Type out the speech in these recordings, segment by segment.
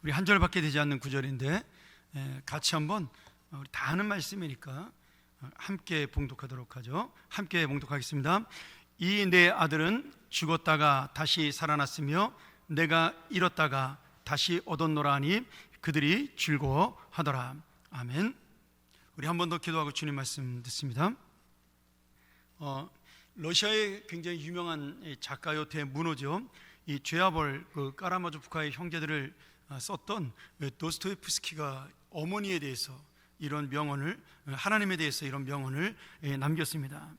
우리 한 절밖에 되지 않는 구절인데 같이 한번 우리 다 아는 말씀이니까 함께 봉독하도록 하죠. 함께 봉독하겠습니다. 이 내 아들은 죽었다가 다시 살아났으며 내가 잃었다가 다시 얻었노라 하니 그들이 즐거워하더라. 아멘. 우리 한 번 더 기도하고 주님 말씀 듣습니다. 러시아의 굉장히 유명한 작가요 대문호죠. 이 죄아벌 까라마조프카의 형제들을 썼던 도스토옙스키가 어머니에 대해서 이런 명언을, 하나님에 대해서 이런 명언을 남겼습니다.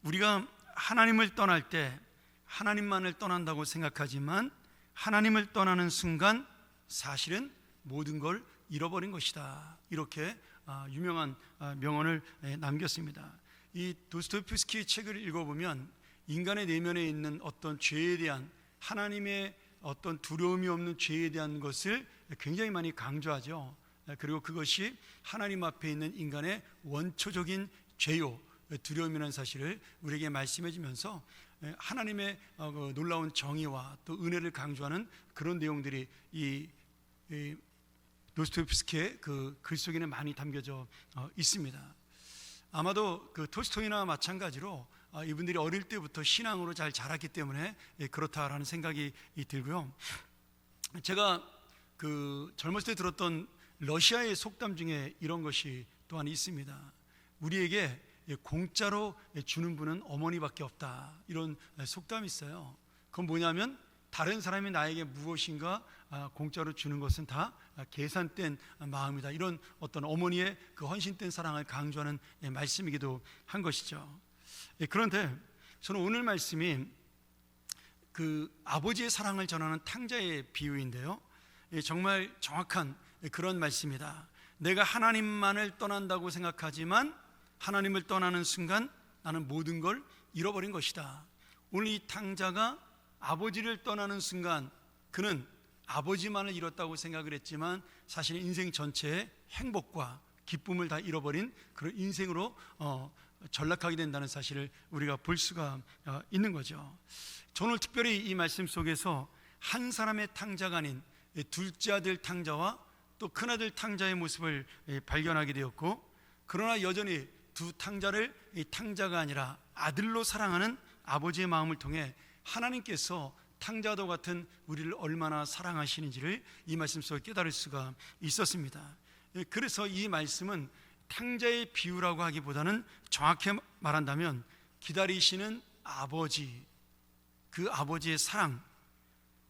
우리가 하나님을 떠날 때 하나님만을 떠난다고 생각하지만 하나님을 떠나는 순간 사실은 모든 걸 잃어버린 것이다. 이렇게 유명한 명언을 남겼습니다. 이 도스토옙스키의 책을 읽어보면 인간의 내면에 있는 어떤 죄에 대한, 하나님의 어떤 두려움이 없는 죄에 대한 것을 굉장히 많이 강조하죠. 그리고 그것이 하나님 앞에 있는 인간의 원초적인 죄요, 두려움이라는 사실을 우리에게 말씀해 주면서 하나님의 놀라운 정의와 또 은혜를 강조하는 그런 내용들이 이 도스토옙스키의 그 글 속에는 많이 담겨져 있습니다. 아마도 그 톨스토이나 마찬가지로 이분들이 어릴 때부터 신앙으로 잘 자랐기 때문에 그렇다라는 생각이 들고요. 제가 그 젊었을 때 들었던 러시아의 속담 중에 이런 것이 또한 있습니다. 우리에게 공짜로 주는 분은 어머니밖에 없다. 이런 속담이 있어요. 그건 뭐냐면 다른 사람이 나에게 무엇인가 공짜로 주는 것은 다 계산된 마음이다. 이런 어떤 어머니의 그 헌신된 사랑을 강조하는 말씀이기도 한 것이죠. 그런데 저는 오늘 말씀이 그 아버지의 사랑을 전하는 탕자의 비유인데요, 정말 정확한 그런 말씀이다. 내가 하나님만을 떠난다고 생각하지만 하나님을 떠나는 순간 나는 모든 걸 잃어버린 것이다. 오늘 이 탕자가 아버지를 떠나는 순간 그는 아버지만을 잃었다고 생각을 했지만 사실 인생 전체의 행복과 기쁨을 다 잃어버린 그런 인생으로 전락하게 된다는 사실을 우리가 볼 수가 있는 거죠. 저는 오늘 특별히 이 말씀 속에서 한 사람의 탕자가 아닌 둘째 아들 탕자와 또 큰아들 탕자의 모습을 발견하게 되었고, 그러나 여전히 두 탕자를 탕자가 아니라 아들로 사랑하는 아버지의 마음을 통해 하나님께서 탕자도 같은 우리를 얼마나 사랑하시는지를 이 말씀 속에 깨달을 수가 있었습니다. 그래서 이 말씀은 탕자의 비유라고 하기보다는 정확히 말한다면 기다리시는 아버지, 그 아버지의 사랑,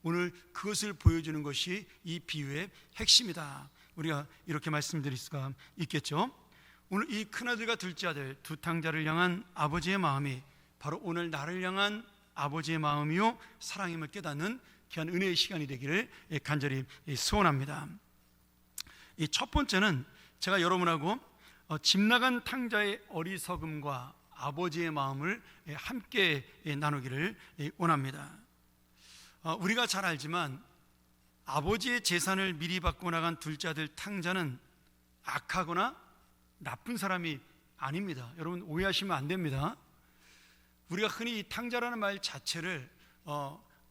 오늘 그것을 보여주는 것이 이 비유의 핵심이다. 우리가 이렇게 말씀드릴 수가 있겠죠. 오늘 이 큰아들과 둘째 아들 두 탕자를 향한 아버지의 마음이 바로 오늘 나를 향한 아버지의 마음이요 사랑임을 깨닫는 귀한 은혜의 시간이 되기를 간절히 소원합니다. 이 첫 번째는 제가 여러분하고 집 나간 탕자의 어리석음과 아버지의 마음을 함께 나누기를 원합니다. 우리가 잘 알지만 아버지의 재산을 미리 받고 나간 둘째 아들 탕자는 악하거나 나쁜 사람이 아닙니다. 여러분 오해하시면 안 됩니다. 우리가 흔히 이 탕자라는 말 자체를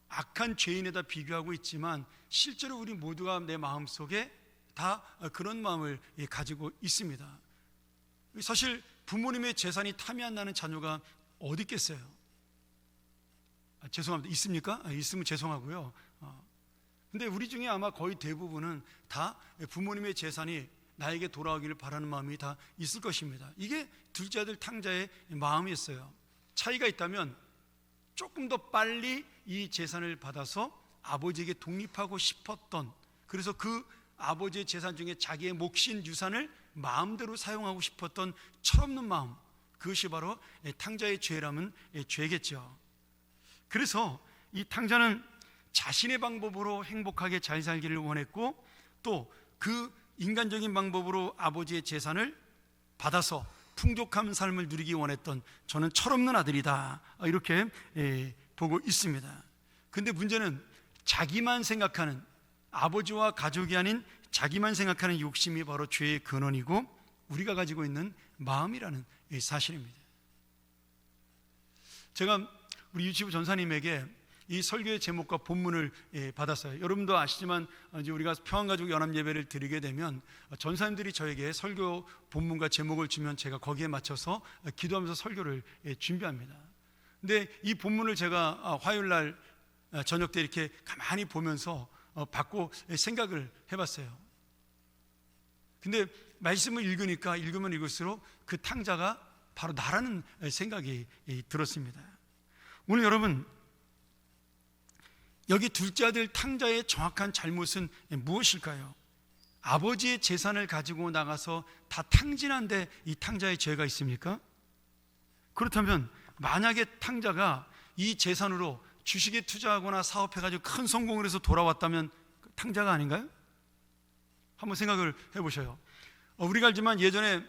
악한 죄인에다 비교하고 있지만 실제로 우리 모두가 내 마음속에 다 그런 마음을 가지고 있습니다. 사실 부모님의 재산이 탐이 안 나는 자녀가 어디 있겠어요? 죄송합니다. 있습니까? 있으면 죄송하고요. 근데 우리 중에 아마 거의 대부분은 다 부모님의 재산이 나에게 돌아오기를 바라는 마음이 다 있을 것입니다. 이게 둘째 아들 탕자의 마음이었어요. 차이가 있다면 조금 더 빨리 이 재산을 받아서 아버지에게 독립하고 싶었던, 그래서 그 아버지의 재산 중에 자기의 몫인 유산을 마음대로 사용하고 싶었던 철없는 마음, 그것이 바로 탕자의 죄라면 죄겠죠. 그래서 이 탕자는 자신의 방법으로 행복하게 잘 살기를 원했고 또 그 인간적인 방법으로 아버지의 재산을 받아서 풍족한 삶을 누리기 원했던, 저는 철없는 아들이다, 이렇게 보고 있습니다. 근데 문제는 자기만 생각하는, 아버지와 가족이 아닌 자기만 생각하는 욕심이 바로 죄의 근원이고 우리가 가지고 있는 마음이라는 사실입니다. 제가 우리 유치부 전사님에게 이 설교의 제목과 본문을 받았어요. 여러분도 아시지만 이제 우리가 평안가족 연합 예배를 드리게 되면 전사님들이 저에게 설교 본문과 제목을 주면 제가 거기에 맞춰서 기도하면서 설교를 준비합니다. 근데 이 본문을 제가 화요일 날 저녁 때 이렇게 가만히 보면서 받고 생각을 해봤어요. 근데 말씀을 읽으면 읽을수록 그 탕자가 바로 나라는 생각이 들었습니다. 오늘 여러분, 여기 둘째 아들 탕자의 정확한 잘못은 무엇일까요? 아버지의 재산을 가지고 나가서 다 탕진한데 이 탕자의 죄가 있습니까? 그렇다면 만약에 탕자가 이 재산으로 주식에 투자하거나 사업해가지고 큰 성공을 해서 돌아왔다면 탕자가 아닌가요? 한번 생각을 해보셔요. 우리가 알지만 예전에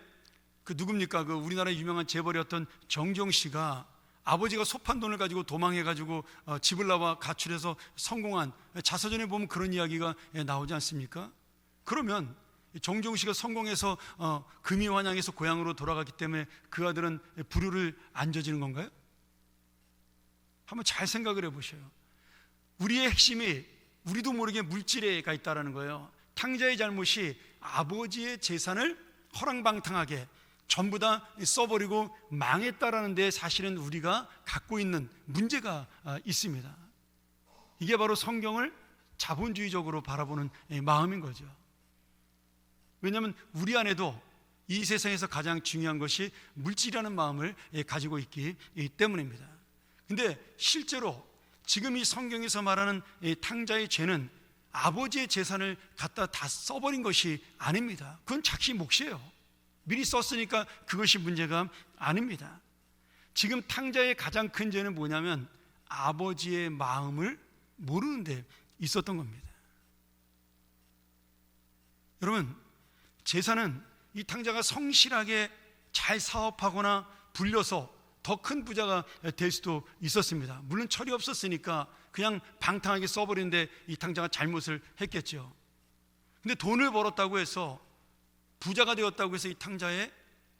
그 누굽니까? 그 우리나라의 유명한 재벌이었던 정경 씨가 아버지가 소판 돈을 가지고 도망해가지고 집을 나와 가출해서 성공한, 자서전에 보면 그런 이야기가 나오지 않습니까? 그러면 정종 씨가 성공해서 금이환양해서 고향으로 돌아갔기 때문에 그 아들은 불효를 안 저지른 건가요? 한번 잘 생각을 해보셔요. 우리의 핵심이 우리도 모르게 물질에가 있다는 거예요. 탕자의 잘못이 아버지의 재산을 허랑방탕하게 전부 다 써버리고 망했다라는 데 사실은 우리가 갖고 있는 문제가 있습니다. 이게 바로 성경을 자본주의적으로 바라보는 마음인 거죠. 왜냐하면 우리 안에도 이 세상에서 가장 중요한 것이 물질이라는 마음을 가지고 있기 때문입니다. 근데 실제로 지금 이 성경에서 말하는 탕자의 죄는 아버지의 재산을 갖다 다 써버린 것이 아닙니다. 그건 자기 몫이에요. 미리 썼으니까 그것이 문제가 아닙니다. 지금 탕자의 가장 큰 죄는 뭐냐면 아버지의 마음을 모르는 데 있었던 겁니다. 여러분, 재산은 이 탕자가 성실하게 잘 사업하거나 불려서 더 큰 부자가 될 수도 있었습니다. 물론 철이 없었으니까 그냥 방탕하게 써버리는데 이 탕자가 잘못을 했겠죠. 근데 돈을 벌었다고 해서, 부자가 되었다고 해서 이 탕자의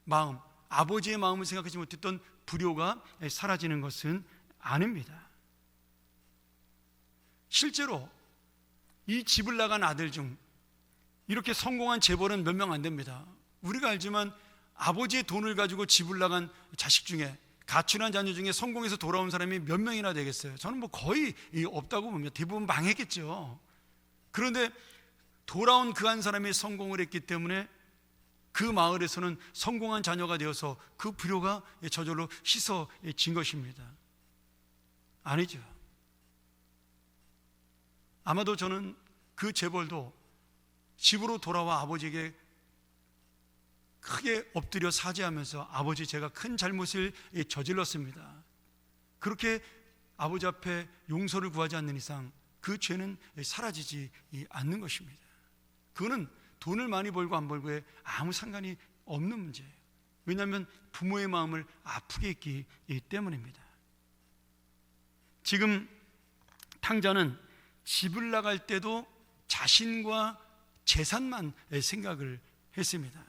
마음, 아버지의 마음을 생각하지 못했던 불효가 사라지는 것은 아닙니다. 실제로 이 집을 나간 아들 중 이렇게 성공한 재벌은 몇 명 안 됩니다. 우리가 알지만 아버지의 돈을 가지고 집을 나간 자식 중에, 가출한 자녀 중에 성공해서 돌아온 사람이 몇 명이나 되겠어요? 저는 뭐 거의 없다고 봅니다. 대부분 망했겠죠. 그런데 돌아온 그 한 사람이 성공을 했기 때문에 그 마을에서는 성공한 자녀가 되어서 그 불효가 저절로 씻어진 것입니다. 아니죠. 아마도 저는 그 재벌도 집으로 돌아와 아버지에게 크게 엎드려 사죄하면서 아버지, 제가 큰 잘못을 저질렀습니다. 그렇게 아버지 앞에 용서를 구하지 않는 이상 그 죄는 사라지지 않는 것입니다. 그거는 돈을 많이 벌고 안 벌고에 아무 상관이 없는 문제예요. 왜냐하면 부모의 마음을 아프게 했기 때문입니다. 지금 탕자는 집을 나갈 때도 자신과 재산만 생각을 했습니다.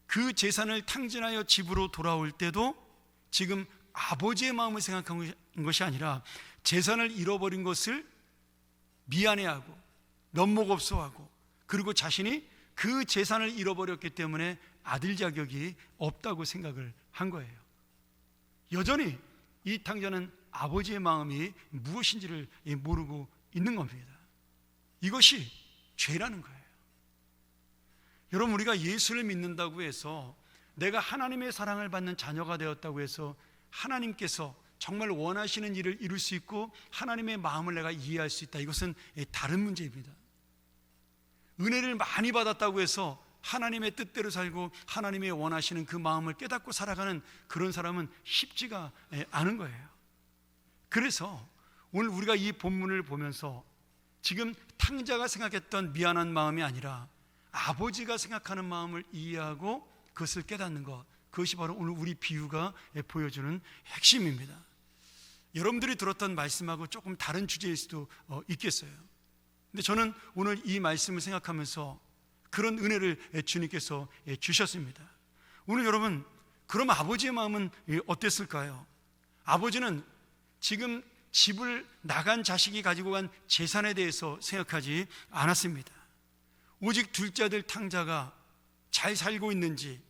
그 재산을 탕진하여 집으로 돌아올 때도 지금 아버지의 마음을 생각한 것이 아니라 재산을 잃어버린 것을 미안해하고 면목없어하고, 그리고 자신이 그 재산을 잃어버렸기 때문에 아들 자격이 없다고 생각을 한 거예요. 여전히 이 탕자는 아버지의 마음이 무엇인지를 모르고 있는 겁니다. 이것이 죄라는 거예요. 여러분, 우리가 예수를 믿는다고 해서, 내가 하나님의 사랑을 받는 자녀가 되었다고 해서 하나님께서 정말 원하시는 일을 이룰 수 있고 하나님의 마음을 내가 이해할 수 있다, 이것은 다른 문제입니다. 은혜를 많이 받았다고 해서 하나님의 뜻대로 살고 하나님의 원하시는 그 마음을 깨닫고 살아가는 그런 사람은 쉽지가 않은 거예요. 그래서 오늘 우리가 이 본문을 보면서 지금 탕자가 생각했던 미안한 마음이 아니라 아버지가 생각하는 마음을 이해하고 그것을 깨닫는 것, 그것이 바로 오늘 우리 비유가 보여주는 핵심입니다. 여러분들이 들었던 말씀하고 조금 다른 주제일 수도 있겠어요. 근데 저는 오늘 이 말씀을 생각하면서 그런 은혜를 주님께서 주셨습니다. 오늘 여러분, 그럼 아버지의 마음은 어땠을까요? 아버지는 지금 집을 나간 자식이 가지고 간 재산에 대해서 생각하지 않았습니다. 오직 둘째 아들 탕자가 잘 살고 있는지,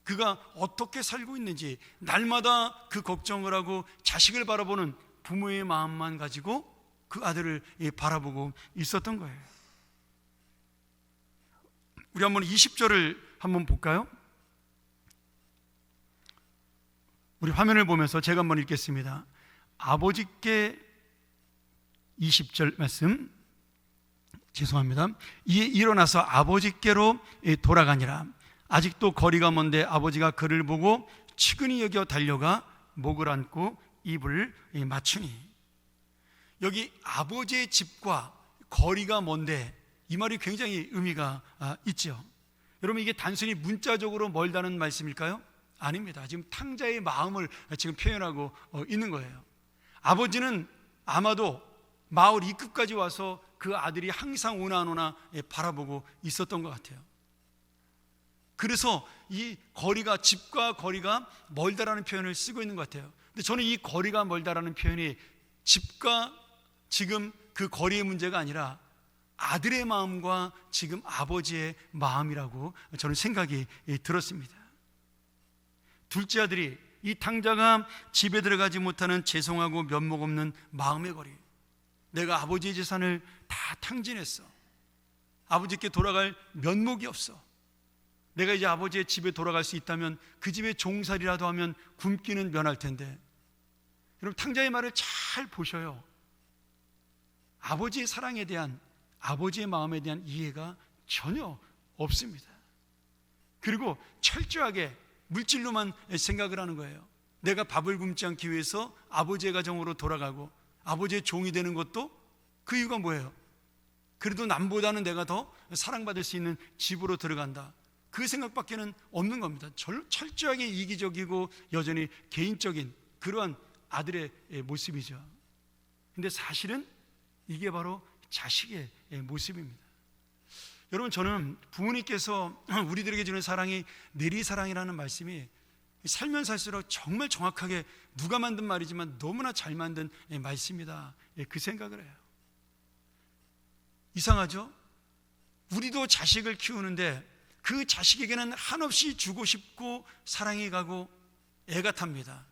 그가 어떻게 살고 있는지 날마다 그 걱정을 하고 자식을 바라보는 부모의 마음만 가지고 그 아들을 바라보고 있었던 거예요. 우리 한번 20절을 한번 볼까요? 우리 화면을 보면서 제가 한번 읽겠습니다. 아버지께 20절 말씀, 죄송합니다. 이에 일어나서 아버지께로 돌아가니라. 아직도 거리가 먼데 아버지가 그를 보고 측은히 여겨 달려가 목을 안고 입을 맞추니. 여기 아버지의 집과 거리가 먼데, 이 말이 굉장히 의미가 있죠. 여러분, 이게 단순히 문자적으로 멀다는 말씀일까요? 아닙니다. 지금 탕자의 마음을 지금 표현하고 있는 거예요. 아버지는 아마도 마을 입구까지 와서 그 아들이 항상 오나 안 오나 바라보고 있었던 것 같아요. 그래서 이 거리가, 집과 거리가 멀다라는 표현을 쓰고 있는 것 같아요. 근데 저는 이 거리가 멀다라는 표현이 집과 지금 그 거리의 문제가 아니라 아들의 마음과 지금 아버지의 마음이라고 저는 생각이 들었습니다. 둘째 아들이, 이 탕자가 집에 들어가지 못하는 죄송하고 면목 없는 마음의 거리, 내가 아버지의 재산을 다 탕진했어, 아버지께 돌아갈 면목이 없어, 내가 이제 아버지의 집에 돌아갈 수 있다면 그 집에 종살이라도 하면 굶기는 면할 텐데. 여러분, 탕자의 말을 잘 보셔요. 아버지의 사랑에 대한, 아버지의 마음에 대한 이해가 전혀 없습니다. 그리고 철저하게 물질로만 생각을 하는 거예요. 내가 밥을 굶지 않기 위해서 아버지의 가정으로 돌아가고 아버지의 종이 되는 것도 그 이유가 뭐예요? 그래도 남보다는 내가 더 사랑받을 수 있는 집으로 들어간다, 그 생각밖에는 없는 겁니다. 철저하게 이기적이고 여전히 개인적인 그러한 아들의 모습이죠. 근데 사실은 이게 바로 자식의 모습입니다. 여러분, 저는 부모님께서 우리들에게 주는 사랑이 내리사랑이라는 말씀이 살면 살수록 정말 정확하게 누가 만든 말이지만 너무나 잘 만든 말씀이다, 그 생각을 해요. 이상하죠? 우리도 자식을 키우는데 그 자식에게는 한없이 주고 싶고 사랑이 가고 애가 탑니다.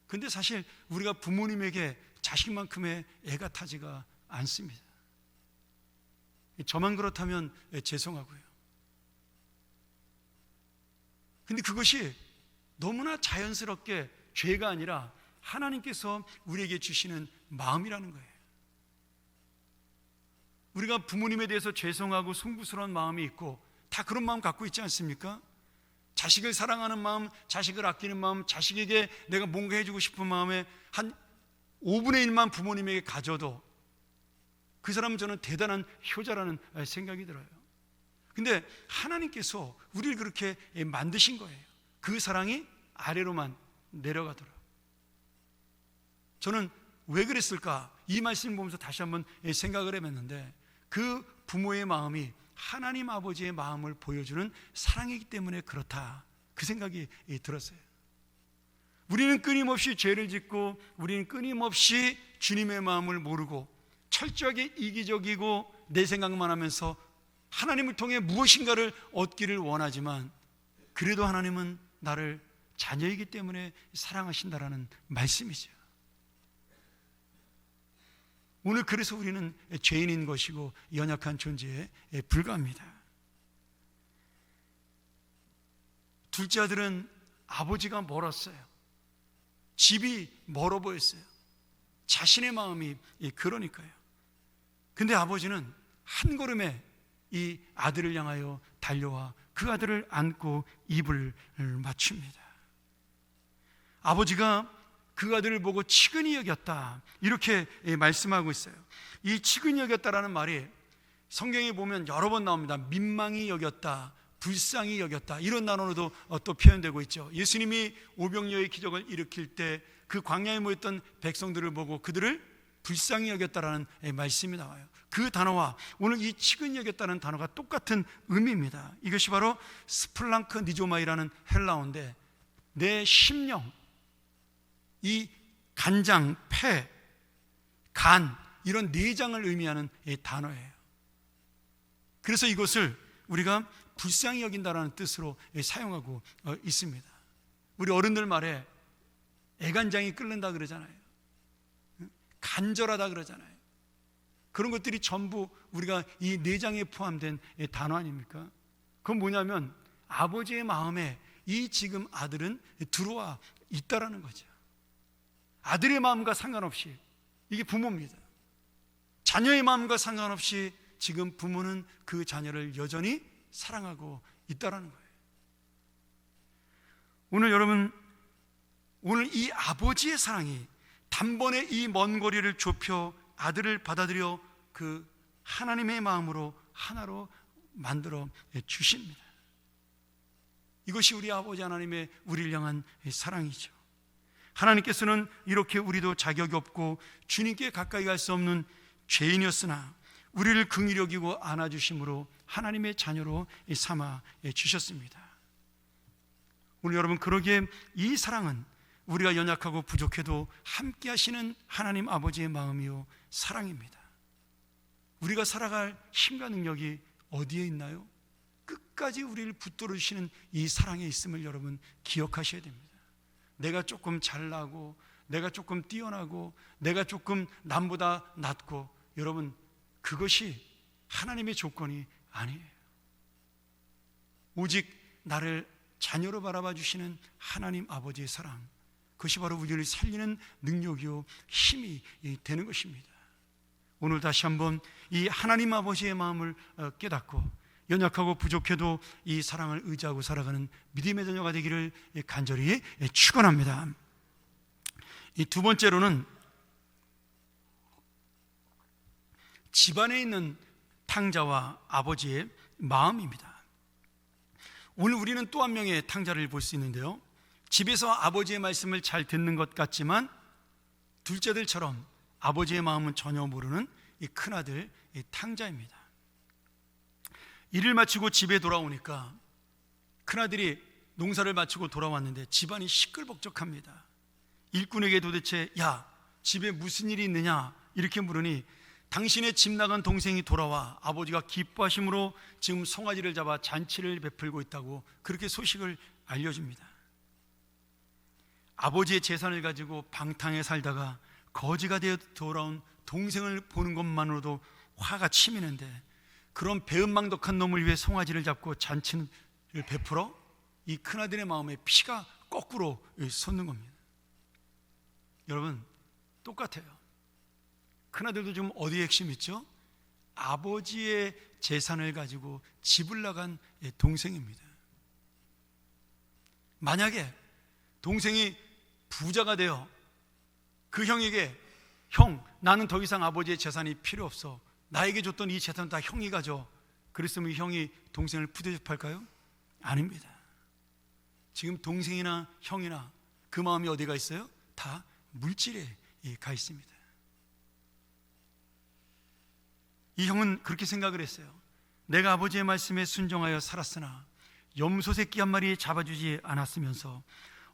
근데 사실 우리가 부모님에게 자식만큼의 애가 타지가 않습니다. 저만 그렇다면 죄송하고요. 근데 그것이 너무나 자연스럽게 죄가 아니라 하나님께서 우리에게 주시는 마음이라는 거예요. 우리가 부모님에 대해서 죄송하고 송구스러운 마음이 있고 다 그런 마음 갖고 있지 않습니까? 자식을 사랑하는 마음, 자식을 아끼는 마음, 자식에게 내가 뭔가 해주고 싶은 마음에 한 5분의 1만 부모님에게 가져도 그 사람은 저는 대단한 효자라는 생각이 들어요. 근데 하나님께서 우리를 그렇게 만드신 거예요. 그 사랑이 아래로만 내려가도록. 저는 왜 그랬을까? 이 말씀을 보면서 다시 한번 생각을 해봤는데, 그 부모의 마음이 하나님 아버지의 마음을 보여주는 사랑이기 때문에 그렇다, 그 생각이 들었어요. 우리는 끊임없이 죄를 짓고 우리는 끊임없이 주님의 마음을 모르고 철저하게 이기적이고 내 생각만 하면서 하나님을 통해 무엇인가를 얻기를 원하지만, 그래도 하나님은 나를 자녀이기 때문에 사랑하신다라는 말씀이죠. 오늘 그래서 우리는 죄인인 것이고 연약한 존재에 불과합니다. 둘째 아들은 아버지가 멀었어요. 집이 멀어 보였어요. 자신의 마음이 그러니까요. 근데 아버지는 한 걸음에 이 아들을 향하여 달려와 그 아들을 안고 입을 맞춥니다. 아버지가 그 아들을 보고 측은히 여겼다, 이렇게 말씀하고 있어요. 이 측은히 여겼다라는 말이 성경에 보면 여러 번 나옵니다. 민망히 여겼다, 불쌍히 여겼다, 이런 단어로도 또 표현되고 있죠. 예수님이 오병이어의 기적을 일으킬 때 그 광야에 모였던 백성들을 보고 그들을 불쌍히 여겼다라는 말씀이 나와요. 그 단어와 오늘 이 측은히 여겼다는 단어가 똑같은 의미입니다. 이것이 바로 스플랑크 니조마이라는 헬라어인데, 내 심령, 이 간장, 폐, 간, 이런 내장을 의미하는 단어예요. 그래서 이것을 우리가 불쌍히 여긴다라는 뜻으로 사용하고 있습니다. 우리 어른들 말에 애간장이 끓는다 그러잖아요. 간절하다 그러잖아요. 그런 것들이 전부 우리가 이 내장에 포함된 단어 아닙니까? 그건 뭐냐면 아버지의 마음에 이 지금 아들은 들어와 있다라는 거죠. 아들의 마음과 상관없이, 이게 부모입니다. 자녀의 마음과 상관없이 지금 부모는 그 자녀를 여전히 사랑하고 있다라는 거예요. 오늘 여러분, 오늘 이 아버지의 사랑이 단번에 이 먼 거리를 좁혀 아들을 받아들여 그 하나님의 마음으로 하나로 만들어 주십니다. 이것이 우리 아버지 하나님의 우리를 향한 사랑이죠. 하나님께서는 이렇게 우리도 자격이 없고 주님께 가까이 갈 수 없는 죄인이었으나 우리를 긍휼히 여기고 안아주심으로 하나님의 자녀로 삼아 주셨습니다. 오늘 여러분, 그러기에 이 사랑은 우리가 연약하고 부족해도 함께 하시는 하나님 아버지의 마음이요 사랑입니다. 우리가 살아갈 힘과 능력이 어디에 있나요? 끝까지 우리를 붙들어 주시는 이 사랑에 있음을 여러분 기억하셔야 됩니다. 내가 조금 잘나고, 내가 조금 뛰어나고, 내가 조금 남보다 낫고, 여러분 그것이 하나님의 조건이 아니에요. 오직 나를 자녀로 바라봐 주시는 하나님 아버지의 사랑, 그것이 바로 우리를 살리는 능력이요 힘이 되는 것입니다. 오늘 다시 한번 이 하나님 아버지의 마음을 깨닫고 연약하고 부족해도 이 사랑을 의지하고 살아가는 믿음의 자녀가 되기를 간절히 축원합니다. 이 두 번째로는 집안에 있는 탕자와 아버지의 마음입니다. 오늘 우리는 또 한 명의 탕자를 볼 수 있는데요, 집에서 아버지의 말씀을 잘 듣는 것 같지만 둘째들처럼 아버지의 마음은 전혀 모르는 이 큰아들, 이 탕자입니다. 일을 마치고 집에 돌아오니까 큰아들이 농사를 마치고 돌아왔는데 집안이 시끌벅적합니다. 일꾼에게 도대체 야, 집에 무슨 일이 있느냐 이렇게 물으니 당신의 집 나간 동생이 돌아와 아버지가 기뻐하심으로 지금 송아지를 잡아 잔치를 베풀고 있다고 그렇게 소식을 알려줍니다. 아버지의 재산을 가지고 방탕에 살다가 거지가 되어 돌아온 동생을 보는 것만으로도 화가 치미는데 그런 배은망덕한 놈을 위해 송아지를 잡고 잔치를 베풀어 이 큰아들의 마음에 피가 거꾸로 솟는 겁니다. 여러분 똑같아요. 큰아들도 지금 어디에 핵심이 있죠? 아버지의 재산을 가지고 집을 나간 동생입니다. 만약에 동생이 부자가 되어 그 형에게 형, 나는 더 이상 아버지의 재산이 필요 없어, 나에게 줬던 이 재산 다 형이 가져, 그랬으면 이 형이 동생을 푸대접할까요? 아닙니다. 지금 동생이나 형이나 그 마음이 어디가 있어요? 다 물질에 가 있습니다. 이 형은 그렇게 생각을 했어요. 내가 아버지의 말씀에 순종하여 살았으나 염소 새끼 한 마리 잡아주지 않았으면서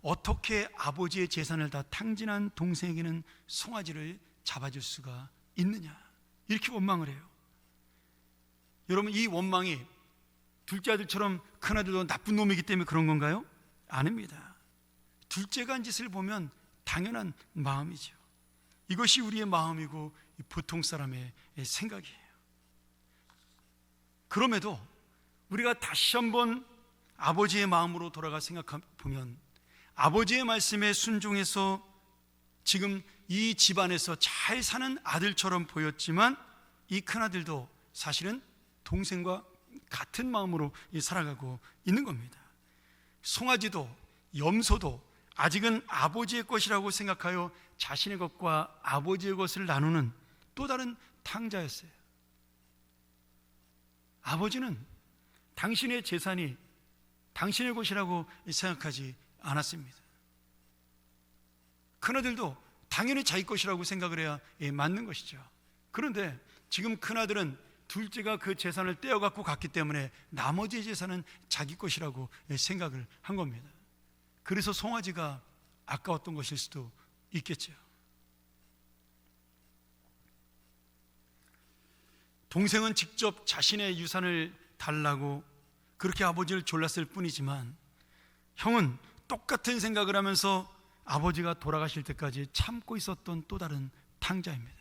어떻게 아버지의 재산을 다 탕진한 동생에게는 송아지를 잡아줄 수가 있느냐, 이렇게 원망을 해요. 여러분 이 원망이 둘째 아들처럼 큰아들도 나쁜 놈이기 때문에 그런 건가요? 아닙니다. 둘째가 한 짓을 보면 당연한 마음이죠. 이것이 우리의 마음이고 보통 사람의 생각이에요. 그럼에도 우리가 다시 한번 아버지의 마음으로 돌아가 생각해보면 아버지의 말씀에 순종해서 지금 이 집안에서 잘 사는 아들처럼 보였지만 이 큰아들도 사실은 동생과 같은 마음으로 살아가고 있는 겁니다. 송아지도 염소도 아직은 아버지의 것이라고 생각하여 자신의 것과 아버지의 것을 나누는 또 다른 탕자였어요. 아버지는 당신의 재산이 당신의 것이라고 생각하지 않았습니다. 큰아들도 당연히 자기 것이라고 생각을 해야 맞는 것이죠. 그런데 지금 큰아들은 둘째가 그 재산을 떼어갖고 갔기 때문에 나머지 재산은 자기 것이라고 생각을 한 겁니다. 그래서 송아지가 아까웠던 것일 수도 있겠죠. 동생은 직접 자신의 유산을 달라고 그렇게 아버지를 졸랐을 뿐이지만 형은 똑같은 생각을 하면서 아버지가 돌아가실 때까지 참고 있었던 또 다른 탕자입니다.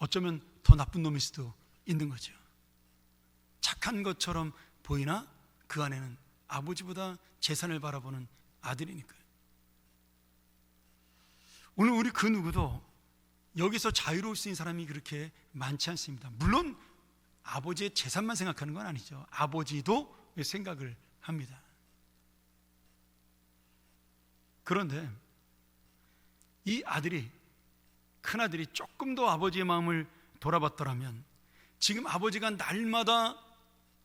어쩌면 더 나쁜 놈일 수도 있는 거죠. 착한 것처럼 보이나 그 안에는 아버지보다 재산을 바라보는 아들이니까요. 오늘 우리 그 누구도 여기서 자유로울 수 있는 사람이 그렇게 많지 않습니다. 물론 아버지의 재산만 생각하는 건 아니죠. 아버지도 생각을 합니다. 그런데 이 아들이, 큰아들이 조금 더 아버지의 마음을 돌아봤더라면 지금 아버지가 날마다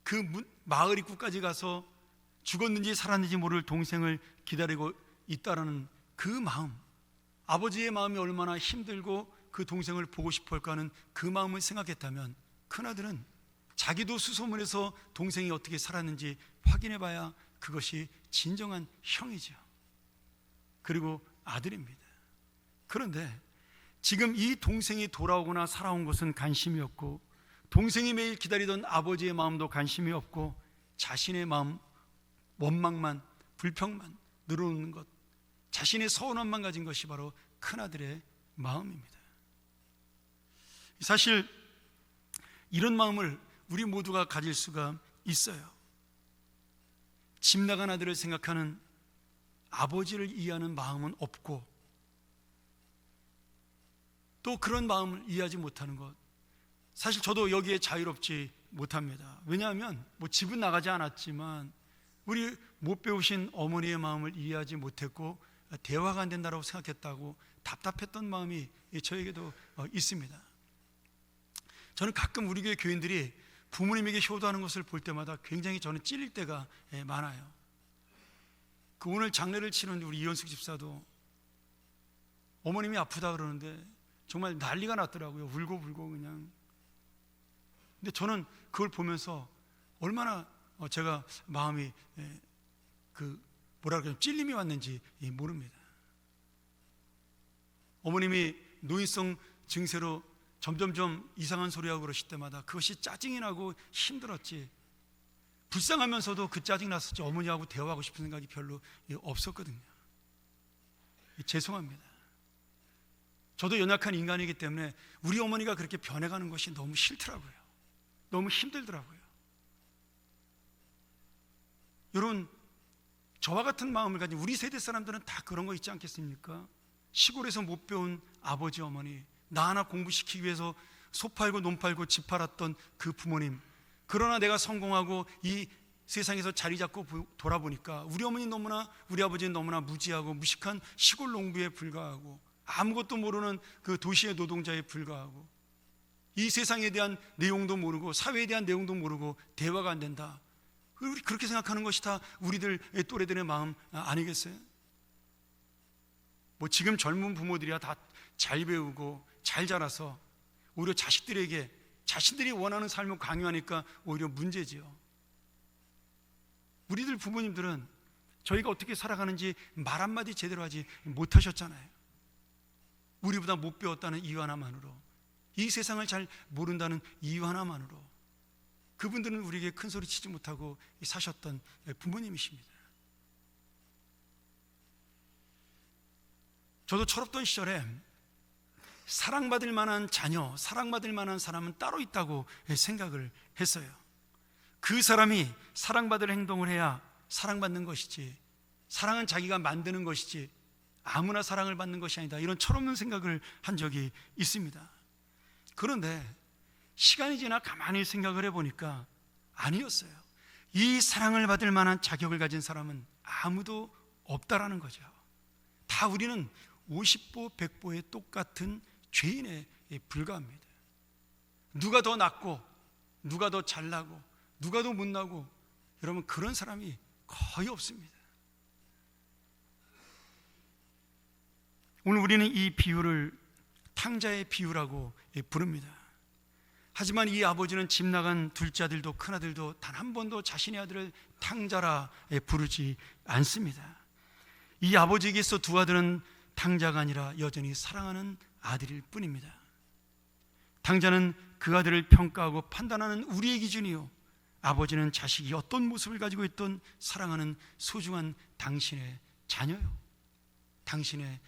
그 마을 입구까지 가서 죽었는지 살았는지 모를 동생을 기다리고 있다라는 그 마음, 아버지의 마음이 얼마나 힘들고 그 동생을 보고 싶어 할까 하는 그 마음을 생각했다면 큰아들은 자기도 수소문해서 동생이 어떻게 살았는지 확인해 봐야 그것이 진정한 형이죠. 그리고 아들입니다. 그런데 지금 이 동생이 돌아오거나 살아온 것은 관심이 없고, 동생이 매일 기다리던 아버지의 마음도 관심이 없고, 자신의 마음, 원망만, 불평만 늘어놓는 것, 자신의 서운함만 가진 것이 바로 큰아들의 마음입니다. 사실 이런 마음을 우리 모두가 가질 수가 있어요. 집 나간 아들을 생각하는, 아버지를 이해하는 마음은 없고, 또 그런 마음을 이해하지 못하는 것, 사실 저도 여기에 자유롭지 못합니다. 왜냐하면 집은 나가지 않았지만 우리 못 배우신 어머니의 마음을 이해하지 못했고 대화가 안 된다고 생각했다고 답답했던 마음이 저에게도 있습니다. 저는 가끔 우리 교회 교인들이 부모님에게 효도하는 것을 볼 때마다 굉장히 저는 찔릴 때가 많아요. 그 오늘 장례를 치른 우리 이현숙 집사도 어머님이 아프다 그러는데 정말 난리가 났더라고요. 울고 불고 그냥. 근데 저는 그걸 보면서 얼마나 제가 마음이 찔림이 왔는지 모릅니다. 어머님이 노인성 증세로 점점점 이상한 소리하고 그러실 때마다 그것이 짜증이 나고 힘들었지, 불쌍하면서도 그 짜증 났었지 어머니하고 대화하고 싶은 생각이 별로 없었거든요. 죄송합니다. 저도 연약한 인간이기 때문에 우리 어머니가 그렇게 변해가는 것이 너무 싫더라고요. 너무 힘들더라고요. 여러분, 저와 같은 마음을 가진 우리 세대 사람들은 다 그런 거 있지 않겠습니까? 시골에서 못 배운 아버지 어머니, 나 하나 공부시키기 위해서 소 팔고 논 팔고 집 팔았던 그 부모님, 그러나 내가 성공하고 이 세상에서 자리 잡고 돌아보니까 우리 어머니 너무나, 우리 아버지는 너무나 무지하고 무식한 시골 농부에 불과하고 아무것도 모르는 그 도시의 노동자에 불과하고 이 세상에 대한 내용도 모르고 사회에 대한 내용도 모르고 대화가 안 된다. 우리 그렇게 생각하는 것이 다 우리들 또래들의 마음 아니겠어요? 지금 젊은 부모들이야 다 잘 배우고 잘 자라서 오히려 자식들에게 자신들이 원하는 삶을 강요하니까 오히려 문제지요. 우리들 부모님들은 저희가 어떻게 살아가는지 말 한마디 제대로 하지 못하셨잖아요. 우리보다 못 배웠다는 이유 하나만으로, 이 세상을 잘 모른다는 이유 하나만으로 그분들은 우리에게 큰 소리 치지 못하고 사셨던 부모님이십니다. 저도 철없던 시절에 사랑받을 만한 자녀, 사랑받을 만한 사람은 따로 있다고 생각을 했어요. 그 사람이 사랑받을 행동을 해야 사랑받는 것이지, 사랑은 자기가 만드는 것이지 아무나 사랑을 받는 것이 아니다, 이런 철없는 생각을 한 적이 있습니다. 그런데 시간이 지나 가만히 생각을 해보니까 아니었어요. 이 사랑을 받을 만한 자격을 가진 사람은 아무도 없다라는 거죠. 다 우리는 50보 100보의 똑같은 죄인에 불과합니다. 누가 더 낫고 누가 더 잘나고 누가 더 못나고, 여러분 그런 사람이 거의 없습니다. 오늘 우리는 이 비유를 탕자의 비유라고 부릅니다. 하지만 이 아버지는 집 나간 둘째 아들도 큰아들도 단 한 번도 자신의 아들을 탕자라 부르지 않습니다. 이 아버지에게서 두 아들은 탕자가 아니라 여전히 사랑하는 아들일 뿐입니다. 탕자는 그 아들을 평가하고 판단하는 우리의 기준이요, 아버지는 자식이 어떤 모습을 가지고 있던 사랑하는 소중한 당신의 자녀요, 당신의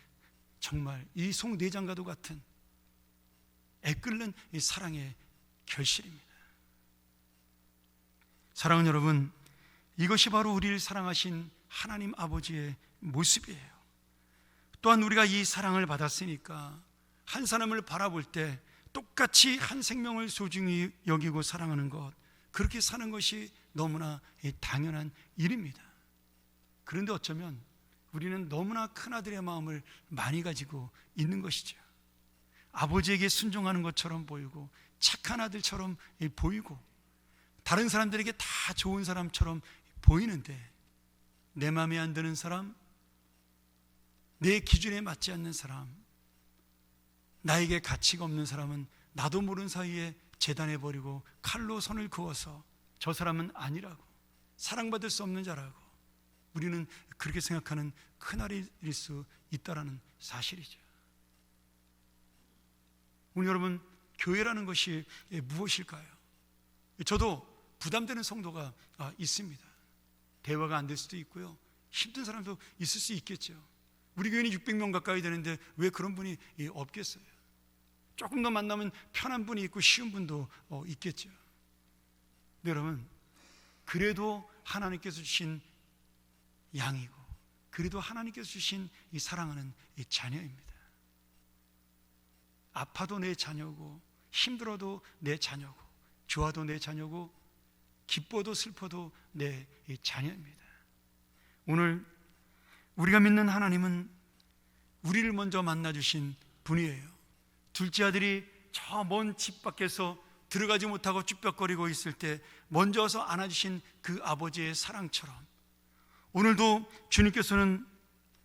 정말 이 송내장과도 같은 애끓는 이 사랑의 결실입니다. 사랑하는 여러분, 이것이 바로 우리를 사랑하신 하나님 아버지의 모습이에요. 또한 우리가 이 사랑을 받았으니까 한 사람을 바라볼 때 똑같이 한 생명을 소중히 여기고 사랑하는 것, 그렇게 사는 것이 너무나 당연한 일입니다. 그런데 어쩌면 우리는 너무나 큰아들의 마음을 많이 가지고 있는 것이죠. 아버지에게 순종하는 것처럼 보이고 착한 아들처럼 보이고 다른 사람들에게 다 좋은 사람처럼 보이는데, 내 마음에 안 드는 사람, 내 기준에 맞지 않는 사람, 나에게 가치가 없는 사람은 나도 모르는 사이에 재단해버리고 칼로 선을 그어서 저 사람은 아니라고, 사랑받을 수 없는 자라고 우리는 그렇게 생각하는 큰아들일 수 있다는 사실이죠. 오늘 여러분, 교회라는 것이 무엇일까요? 저도 부담되는 성도가 있습니다. 대화가 안 될 수도 있고요, 힘든 사람도 있을 수 있겠죠. 우리 교회는 600명 가까이 되는데 왜 그런 분이 없겠어요? 조금 더 만나면 편한 분이 있고 쉬운 분도 있겠죠. 근데 여러분, 그래도 하나님께서 주신 양이고, 그래도 하나님께서 주신 이 사랑하는 이 자녀입니다. 아파도 내 자녀고, 힘들어도 내 자녀고, 좋아도 내 자녀고, 기뻐도 슬퍼도 내 자녀입니다. 오늘 우리가 믿는 하나님은 우리를 먼저 만나주신 분이에요. 둘째 아들이 저 먼 집 밖에서 들어가지 못하고 쭈뼛거리고 있을 때 먼저 와서 안아주신 그 아버지의 사랑처럼, 오늘도 주님께서는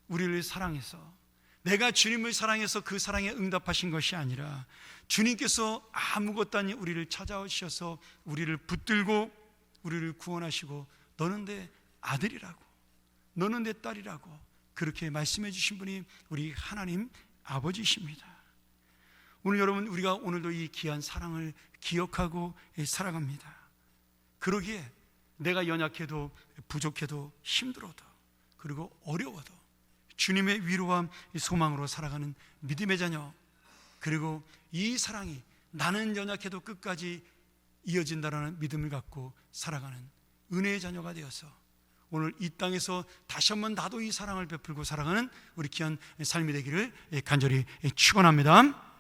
우리를 사랑해서, 내가 주님을 사랑해서 그 사랑에 응답하신 것이 아니라 주님께서 아무것도 아닌 우리를 찾아오셔서 우리를 붙들고 우리를 구원하시고, 너는 내 아들이라고, 너는 내 딸이라고 그렇게 말씀해 주신 분이 우리 하나님 아버지십니다. 오늘 여러분, 우리가 오늘도 이 귀한 사랑을 기억하고 살아갑니다. 그러기에 내가 연약해도 부족해도 힘들어도 그리고 어려워도 주님의 위로와 소망으로 살아가는 믿음의 자녀, 그리고 이 사랑이 나는 연약해도 끝까지 이어진다라는 믿음을 갖고 살아가는 은혜의 자녀가 되어서 오늘 이 땅에서 다시 한번 나도 이 사랑을 베풀고 살아가는 우리 귀한 삶이 되기를 간절히 축원합니다.